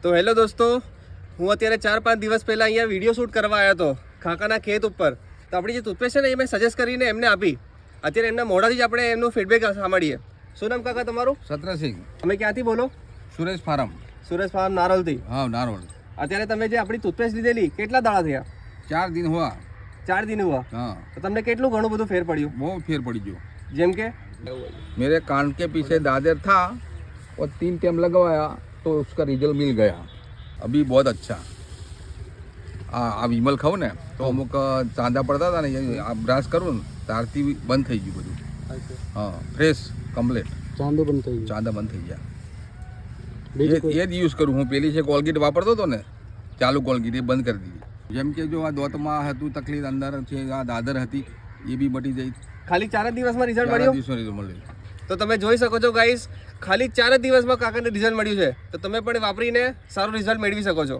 તો હેલો દોસ્તો, હું અત્યારે 4-5 દિવસ પહેલાં અહીંયા વિડીયો શૂટ કરવા આવ્યો હતો કાકાના ખેત ઉપર. તો આપણી જે ટૂથપેસ્ટ છે ને એ મેં સજેસ્ટ કરીને એમને આપી. અત્યારે એમના મોઢાથી જ આપણે એમનું ફીડબેક સાંભળીએ. શું નામ કાકા તમારું? સત્રસિંહ. તમે ક્યાંથી બોલો? સુરેશ ફાર્મ. સુરેશ ફાર્મ નારોલથી. હા, નારોલ. અત્યારે તમે જે આપણી ટૂથપેસ્ટ લીધેલી કેટલા દાડા થયા? 4 दिन हुआ. 4 दिन हुआ. हाँ. તો તમને કેટલું ઘણું બધું ફેર પડ્યું? बहुत फेर पड़ी जो. જેમ કે मेरे कान के पीछे दादर था और 3 टाइम लगवाया तो उसका रिजल्ट मिल गया. अभी बहुत अच्छा. આ વિમલ ખાઉં ને તો અમુક ચાંદા પડતા હતા ને આ બ્રાશ કરું ને તારથી બંધ થઈ ગયું બધું. હા, ફ્રેશ કમ્પ્લીટ. ચાંદો બંધ થઈ ગયો. ચાંદા બંધ થઈ ગયા. એ જ યુઝ કરું હું. પેલી છે કોલગેટ વાપરતો હતો ને, ચાલુ કોલગેટ એ બંધ કરી દીધી. જેમ કે જો આ દોતમાં હતું તકલીફ, અંદર છે આ દાદર હતી એ બી મટી જઈ. ખાલી 4 દિવસમાં રિઝલ્ટ મળ્યું? 4 દિવસમાં રિઝલ્ટ મળ્યું. તો તમે જોઈ શકો છો ગાઈસ, ખાલી 4 દિવસમાં કાકાને રિઝલ્ટ મળ્યું છે. તો તમે પણ વાપરીને સારું રિઝલ્ટ મેળવી શકો છો.